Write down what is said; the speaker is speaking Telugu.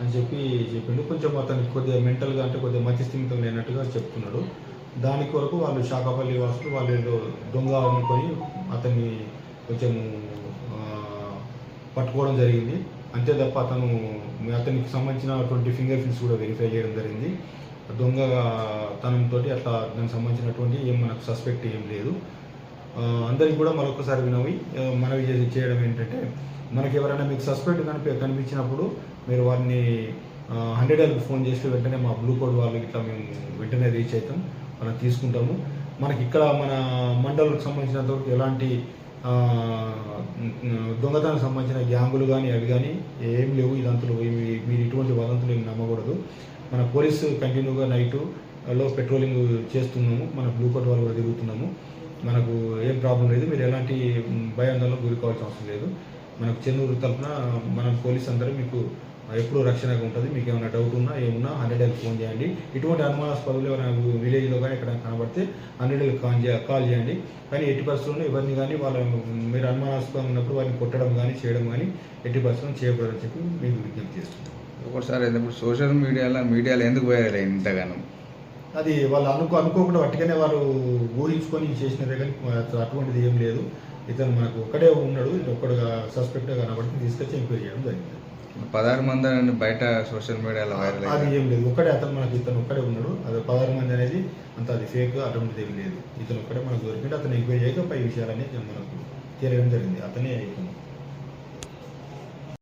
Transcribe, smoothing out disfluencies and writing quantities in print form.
అని చెప్పిండు. కొంచెం అతనికి కొద్దిగా మెంటల్గా అంటే కొద్దిగా మతి స్థిమితం లేనట్టుగా చెప్తున్నాడు. దాని కొరకు వాళ్ళు శాఖాపల్లి వాసులు వాళ్ళు ఏదో దొంగ అనుకొని అతన్ని కొంచెం పట్టుకోవడం జరిగింది. అంతే తప్ప అతనికి సంబంధించినటువంటి ఫింగర్ ప్రింట్స్ కూడా వెరిఫై చేయడం జరిగింది. దొంగతనంతో అట్లా దానికి సంబంధించినటువంటి మనకు సస్పెక్ట్ ఏం లేదు. అందరికి కూడా మరొకసారి మనవి చేయడం ఏంటంటే, మనకి ఎవరైనా మీకు సస్పెక్ట్ కనిపించినప్పుడు మీరు వారిని 100కి ఫోన్ చేసి వెంటనే మా బ్లూ కోడ్ వాళ్ళు ఇట్లా మేము వెంటనే రీచ్ అవుతాం, మనం తీసుకుంటాము. మనకి ఇక్కడ మన మండలకు సంబంధించినంతవరకు ఎలాంటి దొంగతనానికి సంబంధించిన గ్యాంగులు కానీ అవి కానీ ఏం లేవు. ఇదంతులు మీరు ఇటువంటి వదంతులు ఏమి నమ్మకూడదు. మన పోలీసు కంటిన్యూగా నైట్లో పెట్రోలింగ్ చేస్తున్నాము, మన బ్లూ కోట్ వాళ్ళు కూడా తిరుగుతున్నాము. మనకు ఏం ప్రాబ్లం లేదు, మీరు ఎలాంటి భయాందోళనకు గురి కావాల్సిన అవసరం లేదు. మనకు చెన్నూరు తరఫున మన పోలీస్ అందరూ మీకు ఎప్పుడూ రక్షణగా ఉంటుంది. మీకు ఏమైనా డౌట్ ఉన్నా ఏమున్నా 100కి ఫోన్ చేయండి. ఇటువంటి అనుమానాస్పదలు ఎవరైనా విలేజ్లో కానీ ఎక్కడ కనబడితే 100కి కాల్ చేయండి. కానీ ఎట్టి పరిస్థితుల్లో ఎవరిని కానీ మీరు అనుమానాస్పదం ఉన్నప్పుడు వారిని కొట్టడం కానీ చేయడం కానీ ఎట్టి పరిస్థితుల్లో చేయకూడదని చెప్పి మీకు విజ్ఞప్తి చేస్తున్నాం. ఒకసారి ఇప్పుడు సోషల్ మీడియాలో ఎందుకు వైరల్ అయింది ఇంతగానో? అది వాళ్ళు అనుకోకుండా వట్టిగానే వారు ఊహించుకొని చేసినదే, కానీ అటువంటిది ఏం లేదు. ఇతను మనకు ఒక్కడే ఉన్నాడు, ఒక్కడుగా సస్పెక్ట్గా కనబడి తీసుకొచ్చి ఎంక్వైరీ చేయడం జరిగింది. 16 మంది బయట సోషల్ మీడియాలో వైరల్ అది ఏం లేదు. ఇతను ఒక్కడే ఉన్నాడు. అది 16 మంది అనేది అంత అది ఫేక్ అటువంటిది ఏం లేదు. ఇతను ఒక్కడే మనకు దొరికింది. అతను ఎంక్వైరీ చేయక పై విషయాలన్నీ మనకు తెలియడం జరిగింది. అతనే